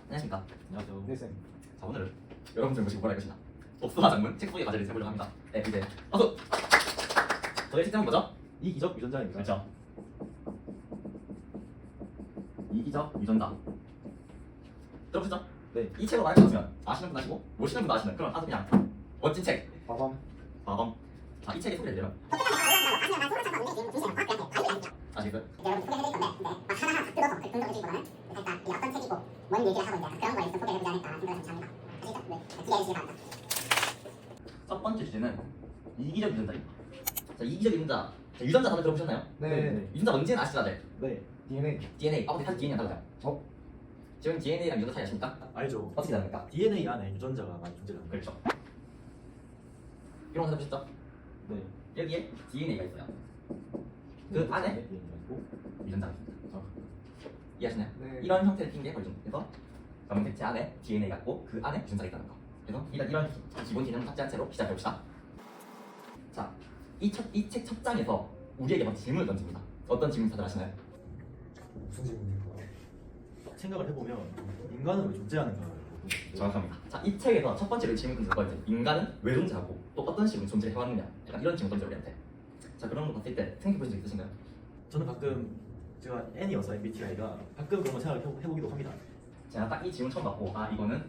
안녕하십니까. 안녕하세요. 네, 쌤. 자, 오늘은 여러분들 모시고 뭘 할 것이냐, 독서와 장문 책 속의 과제를 해보려고 합니다. 네, 이제 박수! 저의 책장은 뭐죠? 이기적 유전자입니다. 그렇죠. 이기적 유전자 들어보셨죠? 네. 이 책으로 말할 것 같으면 아시는 분 아시고 모르시는 분 아시는 그런 아주 그냥 멋진 책 빠밤. 마검. 자, 이 책의 소개를 드리면 아시겠어요? 여러분 소개해드릴 건데 막 하나하나 다 뜯어서 긍정해주기보다는 살짝 이게 어떤 책이고 뭔 얘기를 하고 이제 그런 거에 있어 소개해보지 않을까 생각을 잠시 합니다. 아시죠? 네, 기대해주시기 바랍니다. 첫 번째 주제는 이기적 유전자입니다. 자, 이기적 유전자. 자, 유전자 다들 들어보셨나요? 네. 유전자 뭔지는 아시죠 다들? 네. DNA. DNA. 근데 사실 DNA랑 다르죠? 어? 지금 DNA랑 유전자 차이 아십니까? 알죠. 어떻게 다릅니까? DNA 안에 유전자가 많이 존재합니다. 그렇죠. 이런 거 해보셨죠? 네. 여기에 DNA가 있어요. 그 안에 DNA가 있고. 유전자가 있습니다. 이해하시나요? 네. 이런 형태의 핑계 버전. 그래서 검색체 안에 DNA가 있고 그 안에 유전자가 있다는 거. 그래서 일단 이런 기본 개념 탑재한 채로 시작해봅시다. 자, 이 책 첫 장에서 우리에게 먼저 질문을 던집니다. 어떤 질문 다들 아시나요? 무슨 질문일까? 생각을 해보면 인간은 왜 존재하는가? 정확합니다. 자, 이 책에서 첫 번째로 질문 던질 거 이제 인간은 왜 존재하고 또 어떤 식으로 존재해 왔느냐. 약간 이런 질문 던져 우리한테. 자, 그런 거 봤을 때 생각해 보신 적 있으신가요? 저는 가끔 제가 N이어서 MBTI가 가끔 그런 거 생각을 해보기도 합니다. 제가 딱 이 질문 처음 받고 이거는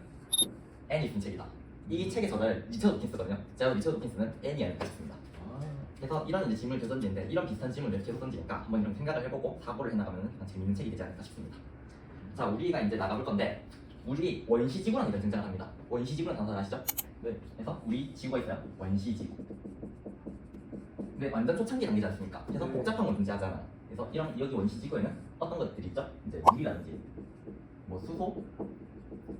애니 쓴 책이다. 이 책의 저자를 리처드 도킨스거든요. 제가 리처드 도킨스는 애니 아닐까 싶습니다. 그래서 이런 이제 질문을 계속 던지는데 이런 비슷한 질문을 계속 던지니까 한번 이런 생각을 해보고 사고를 해나가면 재밌는 책이 되지 않을까 싶습니다. 자, 우리가 이제 나가볼 건데 우리 원시지구라는 이런 등장을 합니다. 원시지구는 단어 아시죠? 네. 그래서 우리 지구가 있어요. 원시지구. 근데 완전 초창기 단계지 않습니까? 그래서 네. 복잡한 건 존재하잖아요. 그래서 이런 여기 원시지구에는 어떤 것들이 있죠? 이제 물이라든지 뭐 수소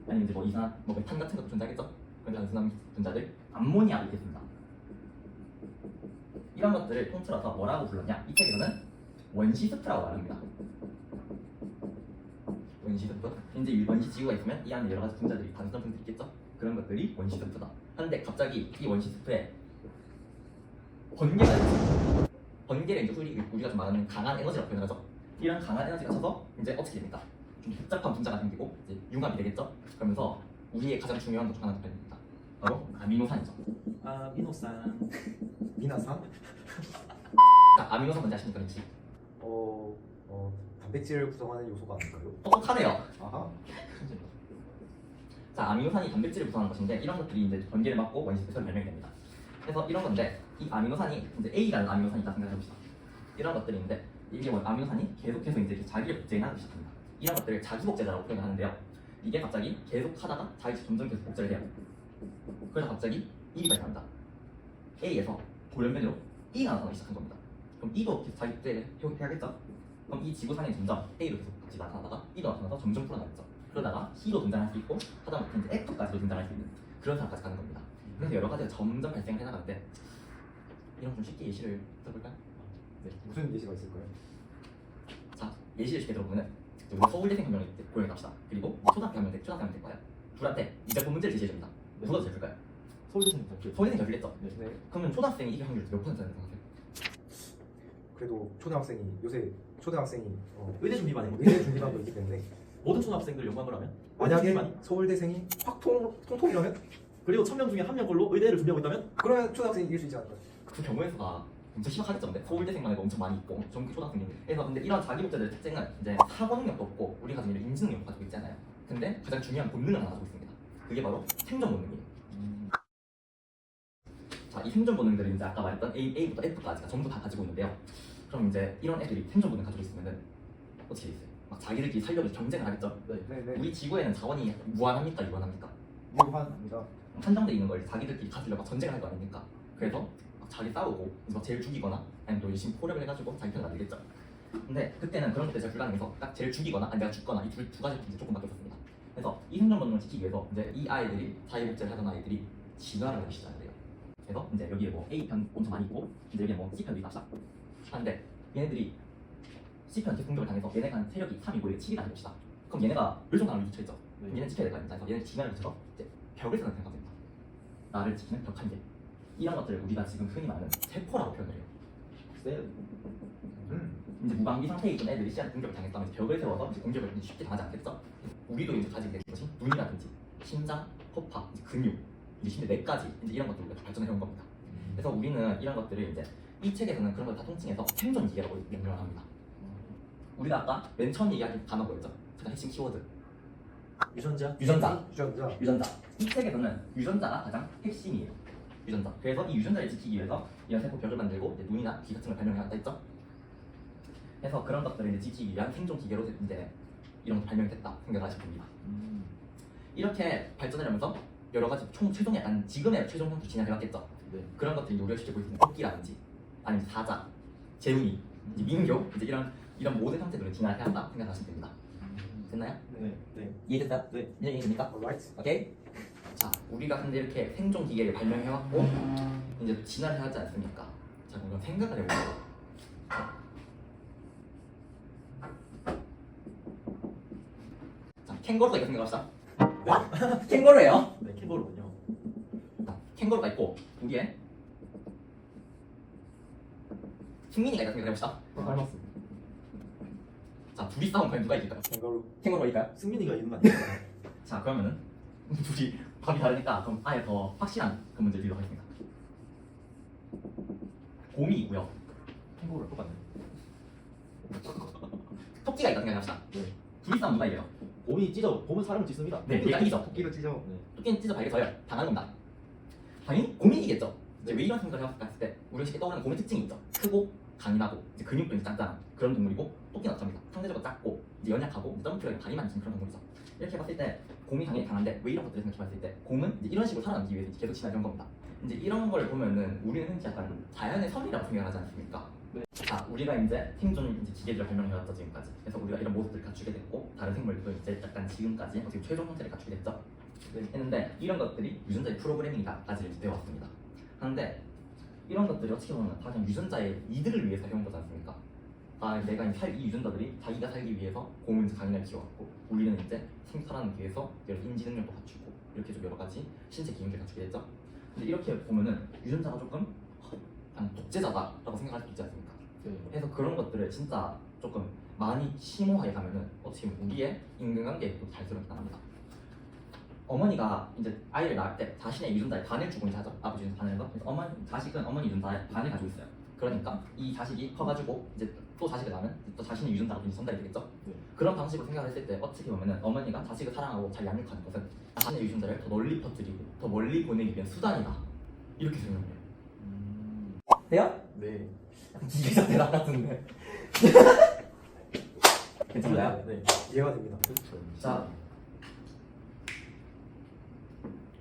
아니면 이제 뭐 이산화, 뭐 메탄 같은 것도 존재하겠죠? 그런 단순한 분자들, 암모니아가 있겠습니다. 이런 것들을 통틀어서 뭐라고 불렀냐? 이 책에서는 원시스프라고 말합니다. 원시스프. 이제 이 원시지구가 있으면 이 안에 여러 가지 분자들이 단순한 분들이 있겠죠? 그런 것들이 원시스프다. 그런데 갑자기 이 원시스프에 번개가 있습니다. 번개를 이제 우리가 좀 말하는 강한 에너지라고 표현하죠. 이런 강한 에너지가 쳐서 이제 어떻게 됩니까? 좀 복잡한 분자가 생기고 이제 융합이 되겠죠. 그러면서 우리의 가장 중요한 것 중 하나가 됩니다. 바로 아미노산이죠. 아미노산. 미나산? 자, 아미노산 뭔지 아십니까, 혹시? 단백질을 구성하는 요소가 아닐까요? 똑똑하네요. 아하. 자, 아미노산이 단백질을 구성하는 것인데 이런 것들이 이제 번개를 맞고 원시스프에서 발명이 됩니다. 그래서 이런 건데 이 아미노산이 이제 A라는 아미노산이 있다 생각해봅시다. 이런 것들이 있는데 이게 뭐 아미노산이 계속해서 이제 자기를 복제해나가기 시작합니다. 이런 것들을 자기복제자라고 표현하는데요. 이게 갑자기 계속하다가 점점 계속 복제를 해요. 그래서 갑자기 E가 발생합니다. A에서 돌연변이로 E가 나타나기 시작한 겁니다. 그럼 E도 계속 자기 복제를 해야겠죠? 그럼 이 지구상의 점점 A로 계속 같이 나타나다가 E도 나타나서 점점 풀어나겠죠. 그러다가 C도 등장할 수 있고 하다못해 이제 F까지도 등장할 수 있는 그런 상황까지 가는 겁니다. 그래서 여러 가지가 점점 발생을 해나가는데 이런 좀 쉽게 예시를 들어볼까요? 네. 무슨 예시가 있을까요? 자, 예시를 쉽게 들어보면은 우리 서울대생 한 명을 고용해 갑시다. 그리고 초등학교 한 명 될 거예요. 둘한테 이 작품 문제를 제시해줍니다. 누가 더 잘 풀까요? 서울대생 전교. 서울대생 잘 풀겠죠? 네. 그러면 초등학생이 이길 확률이 몇 퍼센트라고 생각해요? 그래도 초등학생이 요새 초등학생이 의대 준비반이 의대 준비반도 있기 때문에 모든 초등학생들 연구한 거라면 만약에 의대 준비반이? 서울대생이 확 통통이라면 그리고 1000명 중에 1명 걸로 의대를 준비하고 있다면 그러면 초등학생이 이길 수 있지 않을까요? 그 경우의 수가 엄청 심각하겠죠. 근데 서울대생만 해도 엄청 많이 있고 전국 초등학생이 그래서 근데 이런 자기복제들의 특징은 이제 사고 능력도 없고 우리가 가지고 있는 인지 능력을 가지고 있잖아요. 근데 가장 중요한 본능을 하나 가지고 있습니다. 그게 바로 생존 본능이에요. 자, 이 생존 본능들은 이제 아까 말했던 A부터 F까지가 전부 다 가지고 있는데요. 그럼 이제 이런 애들이 생존 본능 가지고 있으면은 어떻게 있어요? 막 자기들끼리 살려고 경쟁을 하겠죠. 네. 우리 지구에는 자원이 무한합니까? 유한합니까? 무한입니다. 한정돼 있는 걸 자기들끼리 가지려고 전쟁을 할 거 아닙니까? 그래서 막 자기 싸우고 막 쟤를 죽이거나 아니면 또 열심히 포력을 해가지고 자기 편을 만들겠죠. 근데 그때는 그런 것들이 잘 불가능해서 딱 쟤를 죽이거나 아니 내가 죽거나 이 두 가지 이제 조금밖에 없었습니다. 그래서 이 생존 본능을 지키기 위해서 이제 이 아이들이 자기복제를 하던 아이들이 진화를 하기 시작을 해요. 그래서 이제 여기에 뭐 A편 엄청 많이 있고 이제 여기에 뭐 C편도 있다 하는데 얘네들이 C편한테 공격을 당해서 얘네가 한 세력이 3이고 얘가 7이다 해봅시다. 그럼 얘네가 멸종당할 위기에 처했죠. 얘는 지켜야 될 거 아닙니까? 그래서 얘는 진화를 거쳐서 이제 벽을 세우는 생각합니다. 나를 지키는 벽 한 개. 이런 것들을 우리가 지금 흔히 말하는 세포라고 표현을 해요. 네. 이제 무방비 상태에 있던 애들이 시한테 공격을 당했다면 이제 벽을 세워서 이제 공격을 쉽게 당하지 않겠죠? 우리도 이제 가지게 된 것이 눈이라든지 심장, 허파, 이제 근육, 이제 심지어 뇌까지 이제 이런 것들을 우리가 발전해 온 겁니다. 그래서 우리는 이런 것들을 이제 이 책에서는 그런 걸 다 통칭해서 생존 기계라고 명명을 합니다. 우리가 아까 맨 처음 얘기한 단어 뭐였죠? 가장 핵심 키워드 유전자. 유전자. 유전자. 유전자. 이 책에서는 유전자가 가장 핵심이에요. 유전자. 그래서 이 유전자를 지키기 위해서 이런 세포 벽을 만들고 이제 눈이나 귀 같은 걸 발명해왔다 했죠. 그래서 그런 것들을 이제 지키기 위한 생존 기계로 이제 이런 걸 발명했다 생각하시면 됩니다. 이렇게 발전을 하면서 여러 가지 최종 약간 지금의 최종 형태 진행해 왔겠죠. 네. 그런 것들이 우리가 실제 볼 수 있는 토끼라든지 아니면 사자, 재훈이, 이제 민교 이제 이런 모든 형태들을 진화해 왔다 생각하시면 됩니다. 됐나요? 네. 네. 이해됐다? 네. 이해됩니까? Alright. 오케이? 자, 우리가 근데 이렇게 생존 기계를 발명해왔고 이제 진화를 하지 않습니까? 자, 그럼 생각을 해보세요. 자, 캥거루가 있다 생각합시다. 캥거루예요. 네. 캥거루군요. 자, 캥거루가 있고 우리의 승민이가 있다 생각해봅시다. 닮았습니다. 자, 둘이 싸우면 과연 누가 이길까요? 캥거루. 캥거루가 이길까요? 승민이가 있는 거 아니에요? 자, 그러면은 둘이 답이 다르니까 그럼 아예 더 확실한 그 문제를 드리도록 하겠습니다. 곰이고요. 캥거루랑 똑같네. 토끼가 있다 생각합시다. 네. 둘이 싸우면 누가 이겨요? 곰은 사람을 찢습니다. 네, 얘가 이기죠. 토끼를 찢어. 네. 토끼는 찢어 발게 져요. 당하는 겁니다. 당연히 곰이 이기겠죠. 이제 왜 이런 생각을 해봤을 때 우리가 쉽게 떠오르는 곰의 특징이 있죠. 크고 강인하고 이제 근육도 이제 짱짱한 그런 동물이고 토끼는 어떻습니까? 상대적으로 작고 이제 연약하고 이제 점프력이 다리만 있는 그런 동물이죠. 이렇게 봤을 때 곰이 당연히 강한데 왜 이런 것들을 생각해봤을 때 곰은 이제 이런 식으로 살아남기 위해서 이제 계속 진화한 겁니다. 이제 이런 걸 보면은 우리는 흔히 약간 자연의 섭리라고 생각하지 않습니까? 네. 자, 우리가 이제 생존 이제 기계들을 발명해왔죠 지금까지. 그래서 우리가 이런 모습들을 갖추게 됐고 다른 생물도 이제 약간 지금까지 어떻게 최종 형태를 갖추게 됐죠. 네. 했는데 이런 것들이 유전자의 프로그래밍이다까지 이제 되어 왔습니다. 그런데 이런 것들이 어떻게 보면 다 그냥 유전자의 이득을 위해서 해온 거지 않습니까? 아, 내가 이 유전자들이 자기가 살기 위해서 곰은 이제 강인하게 키워왔고 우리는 이제 생존하기 위해서 여러 인지 능력도 갖추고 이렇게 좀 여러 가지 신체 기능들 갖추게 됐죠. 근데 이렇게 보면은 유전자가 조금 그냥 독재자다라고 생각할 수 있지 않습니까? 네. 그래서 그런 것들을 진짜 조금 많이 심오하게 가면은 어떻게 보면 우리의 인간관계에도 잘 드러나게 나옵니다. 어머니가 이제 아이를 낳을 때 자신의 유전자의 반을 주고 이제 하죠. 아버지 유전자 반을 거. 그래서 자식은 어머니 유전자의 반을 가지고 있어요. 그러니까 이 자식이 커가지고 이제 또 자식을 낳으면 또 자신의 유전자가 이제 전달이 되겠죠. 네. 그런 방식으로 생각을 했을 때 어떻게 보면은 어머니가 자식을 사랑하고 잘 양육하는 것은 자신의 유전자를 더 널리 퍼뜨리고 더 멀리 보내기 위한 수단이다. 이렇게 생각해요. 돼요? 네. 기계적 대답 같은데. 괜찮나요? 네. 이해가 됩니다. 자,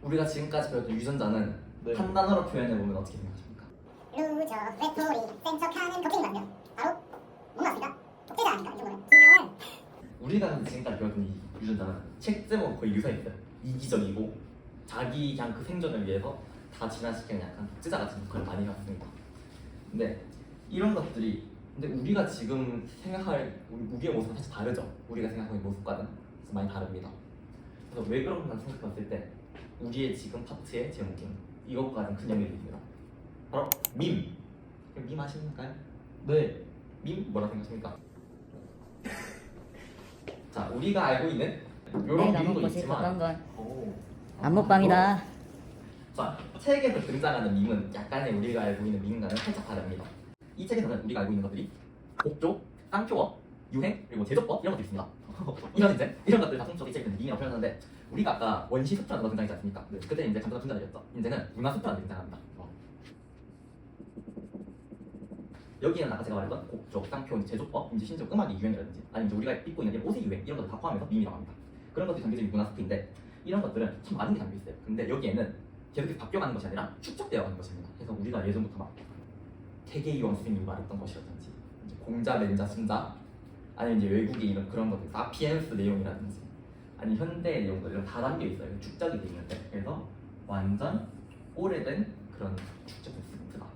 우리가 지금까지 배웠던 유전자는 네. 한 단어로 표현해 보면 어떻게 생각하십니까? 루저, 외톨이, 센 척하는 겁쟁이거든요. 바로 뭔가 독재자 아닌가 이 정도는. 분명은 우리가 지금까지 배웠던 이 유전자는 책 제목 거의 유사했어요. 이기적이고 자기 그냥 그 생존을 위해서 다 진화시키는 약간 독재자 같은 역할을 많이 해왔습니다. 근데 이런 것들이 근데 우리가 지금 생각할 우리의 모습은 사실 다르죠. 우리가 생각하는 모습과는 많이 다릅니다. 그래서 왜 그런가 생각해봤을 때 우리의 지금 파트의 제목은 이것과 가장 큰 연결이 있습니다. 바로 밈. 밈 아십니까요? 네. 밈 뭐라고 생각하십니까? 자, 우리가 알고 있는 이런 내가 밈도 먹고 싶었던 있지만 건 오. 안먹방이다. 자, 책에서 등장하는 밈은 약간의 우리가 알고 있는 밈과는 살짝 다릅니다. 이 책에서는 우리가 알고 있는 것들이 곡조, 깡표어, 유행, 그리고 제조법 이런 것들이 있습니다. 이런 것들 다 통째로 이 책에서 밈이라고 표현하는데 우리가 아까 원시 숲이라는 거 등장했지 않습니까? 네. 그때 이제 감독가 등장드렸죠. 이제는 문화 숲이라는 게 등장합니다. 여기는 아까 제가 말했던 곡조, 깡표, 제조법, 이제 심지어 음악의 유행이라든지 아니면 이제 우리가 입고 있는 옷의 유행 이런 것들 다 포함해서 밈이라고 합니다. 그런 것들이 담겨져 있는 문화 숲인데 이런 것들은 참 많은 게 담겨 있어요. 근데 여기에는 계속 바뀌어가는 것이 아니라 축적되어 가는 것입니다. 그래서 우리가 예전부터 막 태계이원 선생님이 말했던 것이라든지 이제 공자, 맹자, 순자 아니면 이제 외국의 이런 그런 것들 사피엔스 내용이라든지 아니면 현대의 내용들 이런 다 담겨 있어요. 축적이 되어 있는데 그래서 완전 오래된 그런 축적된 스크립트다.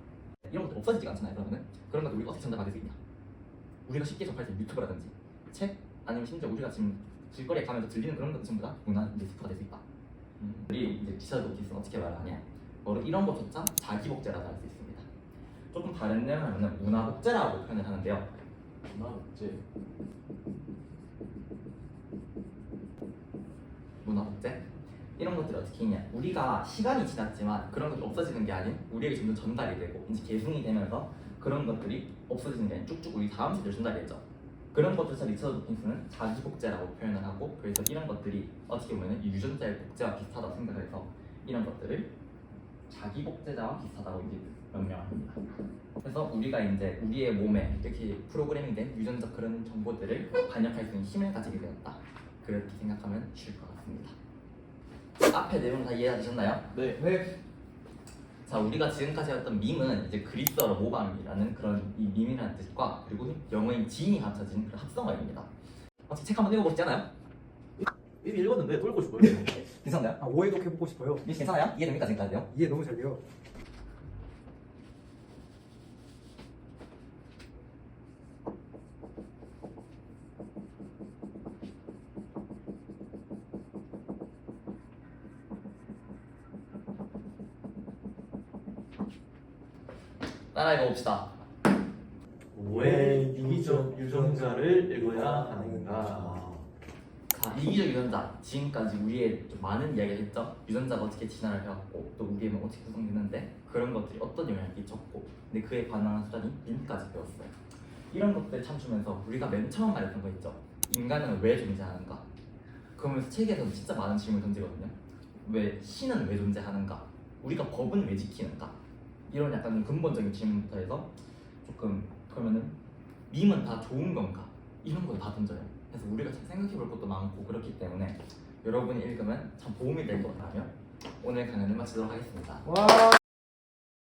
이런 것들 없어지지가 않잖아요. 그러면은 그런 것들 우리가 어떻게 전달받을 수 있냐? 우리가 쉽게 접할 수 있는 유튜브라든지 책 아니면 심지어 우리가 지금 길거리에 가면서 들리는 그런 것들 전부 다 문화 이제 스프가 될 수 있다. 우리 이제 기사도 기술은 어떻게 말하냐? 바로 이런 것조차 자기복제라고 할 수 있습니다. 조금 다른 내용을 하면 문화복제라고 표현을 하는데요. 문화복제. 문화복제 이런 것들이 어떻게 있냐, 우리가 시간이 지났지만 그런 것들이 없어지는 게 아닌 우리에게 점점 전달이 되고 이제 계승이 되면서 그런 것들이 없어지는 게 아닌 쭉쭉 우리 다음 세대로 전달이 되죠. 그런 것조차 리처드 도킨스는 자기복제라고 표현을 하고, 그래서 이런 것들이 어떻게 보면 유전자의 복제와 비슷하다고 생각해서 이런 것들을 자기복제자와 비슷하다고 이제 명명을 합니다. 그래서 우리가 이제 우리의 몸에 이렇게 프로그래밍된 유전적 그런 정보들을 반영할 수 있는 힘을 가지게 되었다, 그렇게 생각하면 쉬울 것 같습니다. 앞에 내용 다 이해하셨나요? 네. 네. 자, 우리가 지금까지 했던 밈은 이제 그리스어로 모방이라는 그런 이 밈이라는 뜻과 그리고 영어인 진이 합쳐진 그런 합성어입니다. 혹시 책 한번 읽어보시지 않아요? 이미 읽었는데 또 읽고 싶어요. 괜찮나요? 아, 오해독 해보고 싶어요. 밈 괜찮아요? 이해됩니까 지금까지요? 이해 너무 잘 돼요. 따라 읽어봅시다. 왜 유기적 유전자를 읽어야 하는가? 자, 이기적 유전자, 지금까지 우리의 좀 많은 이야기를 했죠. 유전자가 어떻게 진화를 해왔고 또 우리의 몸 어떻게 구성되는데 그런 것들이 어떤 영향을 끼쳤고, 근데 그에 반응하는 수단이 밈까지 배웠어요. 이런 것들 참주면서 우리가 맨 처음 말했던 거 있죠. 인간은 왜 존재하는가? 그러면서 책에서는 진짜 많은 질문을 던지거든요. 왜 신은 왜 존재하는가? 우리가 법은 왜 지키는가? 이런 약간 좀 근본적인 질문부터 해서 조금 그러면은 밈은 다 좋은 건가? 이런 걸 다 던져요. 그래서 우리가 참 생각해 볼 것도 많고 그렇기 때문에 여러분이 읽으면 참 도움이 될 것 같다면 오늘 강연을 마치도록 하겠습니다. 와.